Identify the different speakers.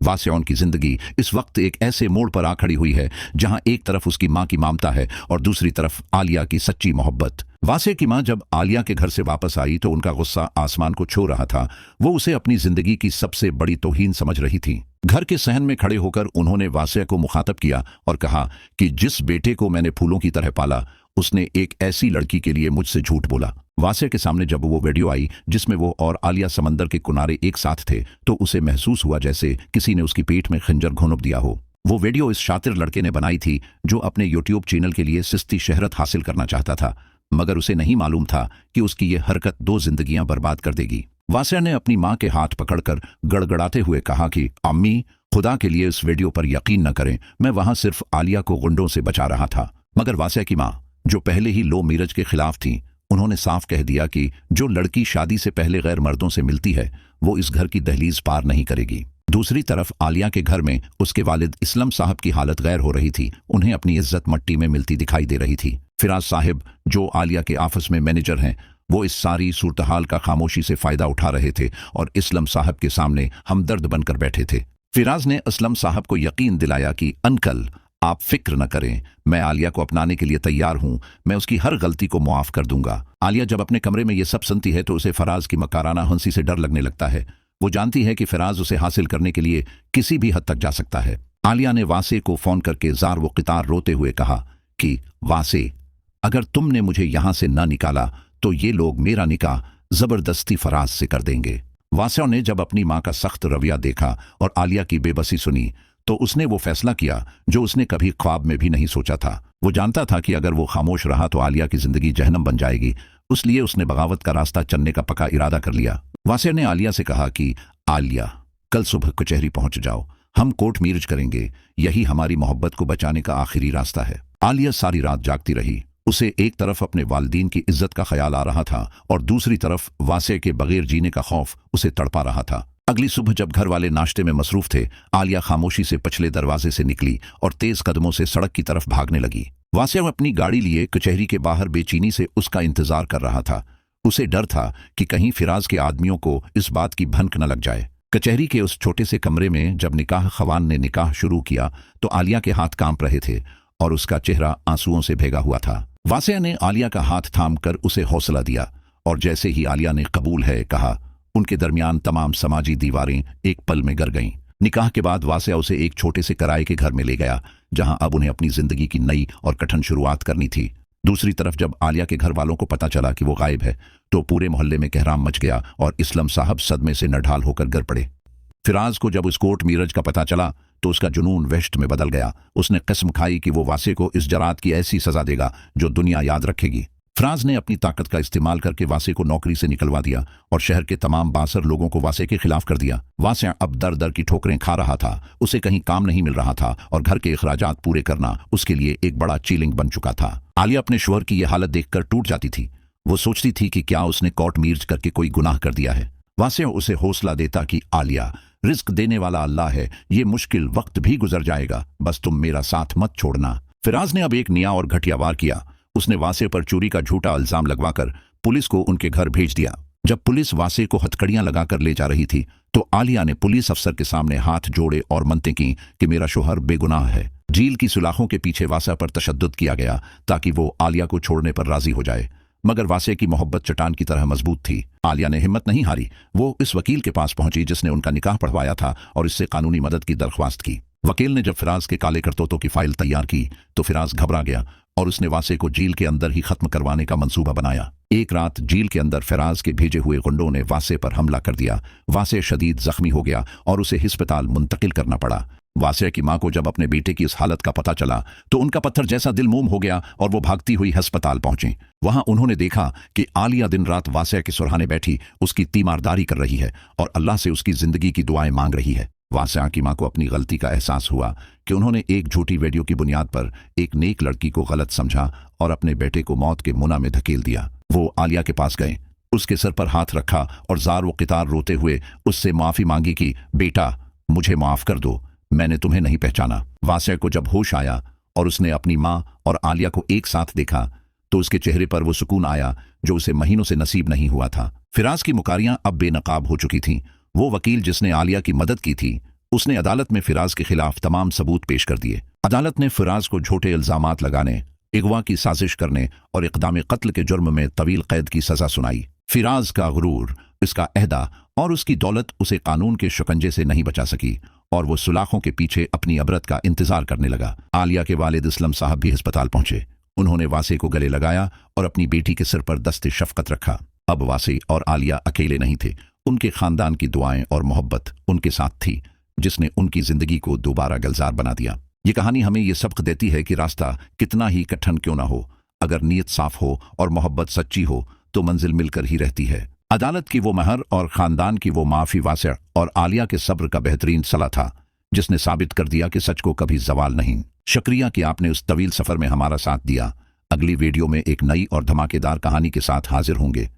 Speaker 1: वासिया की जिंदगी इस वक्त एक ऐसे मोड़ पर आ खड़ी हुई है जहां एक तरफ उसकी मां की ममता है और दूसरी तरफ आलिया की सच्ची मोहब्बत। वासिया की मां जब आलिया के घर से वापस आई तो उनका गुस्सा आसमान को छू रहा था। वो उसे अपनी जिंदगी की सबसे बड़ी तौहीन समझ रही थी। घर के सहन में खड़े होकर उन्होंने वासिया को मुखातब किया और कहा कि जिस बेटे को मैंने फूलों की तरह पाला उसने एक ऐसी लड़की के लिए मुझसे झूठ बोला। वासिया के सामने जब वो वीडियो आई जिसमें वो और आलिया समंदर के किनारे एक साथ थे तो उसे महसूस हुआ जैसे किसी ने उसकी पेट में खंजर घोंप दिया हो। वो वीडियो इस शातिर लड़के ने बनाई थी जो अपने यूट्यूब चैनल के लिए सस्ती शहरत हासिल करना चाहता था, मगर उसे नहीं मालूम था कि उसकी ये हरकत 2 जिंदगियां बर्बाद कर देगी। वासिया ने अपनी मां के हाथ पकड़कर गड़गड़ाते हुए कहा कि अम्मी, खुदा के लिए इस वीडियो पर यकीन न करें, मैं वहां सिर्फ आलिया को गुंडों से बचा रहा था। मगर वासिया की मां जो पहले ही लो मीरज के खिलाफ थी, उन्होंने साफ कह दिया कि जो लड़की शादी से पहले गैर मर्दों से मिलती है वो इस घर की दहलीज पार नहीं करेगी। दूसरी तरफ आलिया के घर में उसके वालिद इस्लाम साहब की हालत गैर हो रही थी। उन्हें अपनी इज्जत मट्टी में मिलती दिखाई दे रही थी। फिराज साहिब जो आलिया के ऑफिस में मैनेजर हैं, वो इस सारी सूरत-हाल का खामोशी से फायदा उठा रहे थे और इस्लाम साहब के सामने हमदर्द बनकर बैठे थे। फिराज ने इस्लाम साहब को यकीन दिलाया कि अंकल, आप फिक्र न करें, मैं आलिया को अपनाने के लिए तैयार हूं, मैं उसकी हर गलती को मुआफ कर दूंगा। आलिया जब अपने कमरे में ये सब सुनती है तो उसे फराज की मकाराना हंसी से डर लगने लगता है। वो जानती है कि फराज उसे हासिल करने के लिए किसी भी हद तक जा सकता है। आलिया ने वासे को फोन करके जार व क़ितार रोते हुए कहा कि वासे, अगर तुमने मुझे यहां से न निकाला तो ये लोग मेरा निकाह जबरदस्ती फराज से कर देंगे। वासिया ने जब अपनी मां का सख्त रवैया देखा और आलिया की बेबसी सुनी तो उसने वो फैसला किया जो उसने कभी ख्वाब में भी नहीं सोचा था। वो जानता था कि अगर वो खामोश रहा तो आलिया की जिंदगी जहन्नम बन जाएगी, इसलिए उसने बगावत का रास्ता चलने का पक्का इरादा कर लिया। वासिया ने आलिया से कहा कि आलिया, कल सुबह कचहरी पहुंच जाओ, हम कोर्ट मैरिज करेंगे, यही हमारी मोहब्बत को बचाने का आखिरी रास्ता है। आलिया सारी रात जागती रही। उसे एक तरफ अपने वालिदीन की इज्जत का ख्याल आ रहा था और दूसरी तरफ वासिया के बगैर जीने का खौफ उसे तड़पा रहा था। अगली सुबह जब घर वाले नाश्ते में मसरूफ थे, आलिया खामोशी से पिछले दरवाजे से निकली और तेज कदमों से सड़क की तरफ भागने लगी। वासिया अपनी गाड़ी लिए कचहरी के बाहर बेचैनी से उसका इंतजार कर रहा था। उसे डर था कि कहीं फिराज के आदमियों को इस बात की भनक न लग जाए। कचहरी के उस छोटे से कमरे में जब निकाह खवान ने निकाह शुरू किया तो आलिया के हाथ कांप रहे थे और उसका चेहरा आंसुओं से भीगा हुआ था। वासिया ने आलिया का हाथ थामकर उसे हौसला दिया और जैसे ही आलिया ने कबूल है कहा, उनके दरमियान तमाम समाजी दीवारें एक पल में गिर गईं। निकाह के बाद वासिया उसे एक छोटे से किराए के घर में ले गया जहां अब उन्हें अपनी जिंदगी की नई और कठिन शुरुआत करनी थी। दूसरी तरफ जब आलिया के घर वालों को पता चला कि वो गायब है तो पूरे मोहल्ले में कहराम मच गया और इस्लाम साहब सदमे से नढाल होकर गिर पड़े। फिराज को जब उस कोर्ट मीरज का पता चला तो उसका जुनून वहशत में बदल गया। उसने कसम खाई कि वो वासिया को इस जरात की ऐसी सजा देगा जो दुनिया याद रखेगी। फिराज ने अपनी ताकत का इस्तेमाल करके वासिया को नौकरी से निकलवा दिया और शहर के तमाम बासर लोगों को वासिया के खिलाफ कर दिया। वासिया अब दर दर की ठोकरें खा रहा था। उसे कहीं काम नहीं मिल रहा था और घर के अखराजात पूरे करना उसके लिए एक बड़ा चैलेंज बन चुका था। आलिया अपने शोहर की यह हालत देखकर टूट जाती थी। वो सोचती थी कि क्या उसने कोर्ट मैरिज करके कोई गुनाह कर दिया है। वासिया उसे हौसला देता कि आलिया, रिस्क देने वाला अल्लाह है, ये मुश्किल वक्त भी गुजर जाएगा, बस तुम मेरा साथ मत छोड़ना। फिराज ने अब एक नया और घटिया वार किया। उसने वासिया पर चोरी का झूठा इल्जाम लगवाकर पुलिस को उनके घर भेज दिया। जब पुलिस वासिया को हथकड़ियां लगाकर ले जा रही थी तो आलिया ने पुलिस अफसर के सामने हाथ जोड़े और मनते की कि मेरा शोहर बेगुनाह है। जेल की सुलाखों के पीछे वासिया पर तशद्दुद किया गया ताकि वो आलिया को छोड़ने पर राजी हो जाए, मगर वासिया की मोहब्बत चट्टान की तरह मजबूत थी। आलिया ने हिम्मत नहीं हारी। वो इस वकील के पास पहुंची जिसने उनका निकाह पढ़वाया था और इससे कानूनी मदद की दरख्वास्त की। वकील ने जब फिराज के काले करतूतों की फाइल तैयार की तो फिराज घबरा गया और उसने वासिया को जेल के अंदर ही खत्म करवाने का मंसूबा बनाया। एक रात जेल के अंदर फिराज के भेजे हुए गुंडों ने वासिया पर हमला कर दिया। वासिया शदीद जख्मी हो गया और उसे अस्पताल मुंतकिल करना पड़ा। वासिया की मां को जब अपने बेटे की इस हालत का पता चला तो उनका पत्थर जैसा दिल मोम हो गया और वो भागती हुई अस्पताल पहुंची। वहां उन्होंने देखा कि आलिया दिन रात वासिया के सुरहाने बैठी उसकी तीमारदारी कर रही है और अल्लाह से उसकी जिंदगी की दुआएं मांग रही है। वासिया की मां को अपनी गलती का एहसास हुआ कि उन्होंने एक झूठी वीडियो की बुनियाद पर एक नेक लड़की को गलत समझा और अपने बेटे को मौत के मुना में धकेल दिया। वो आलिया के पास गए, उसके सर पर हाथ रखा और जार व क़ितार रोते हुए उससे माफी मांगी कि बेटा, मुझे माफ कर दो, मैंने तुम्हें नहीं पहचाना। वासिया को जब होश आया और उसने अपनी मां और आलिया को एक साथ देखा तो उसके चेहरे पर वो सुकून आया जो उसे महीनों से नसीब नहीं हुआ था। फिराज की मुकारियां अब बेनकाब हो चुकी थीं। वो वकील जिसने आलिया की मदद की थी उसने अदालत में फिराज के खिलाफ तमाम सबूत पेश कर दिए। अदालत ने फिराज को झूठे इल्जामात लगाने, अगवा की साजिश करने और इक़दाम कत्ल के जुर्म में तवील कैद की सजा सुनाई। फिराज का गुरूर, इसका अहदा और उसकी दौलत उसे कानून के शिकंजे से नहीं बचा सकी और वो सुलाखों के पीछे अपनी अबरत का इंतजार करने लगा। आलिया के वालिद इस्लम साहब भी अस्पताल पहुंचे। उन्होंने वासे को गले लगाया और अपनी बेटी के सिर पर दस्ते शफकत रखा। अब वासे और आलिया अकेले नहीं थे। उनके खानदान की दुआएं और मोहब्बत उनके साथ थी, जिसने उनकी जिंदगी को दोबारा गुलजार बना दिया। ये कहानी हमें ये सबक देती है कि रास्ता कितना ही कठिन क्यों ना हो, अगर नीयत साफ हो और मोहब्बत सच्ची हो तो मंजिल मिलकर ही रहती है। अदालत की वो महर और खानदान की वो माफी वासे और आलिया के सब्र का बेहतरीन सला था, जिसने साबित कर दिया कि सच को कभी जवाल नहीं। शुक्रिया कि आपने उस तवील सफर में हमारा साथ दिया। अगली वीडियो में एक नई और धमाकेदार कहानी के साथ हाजिर होंगे।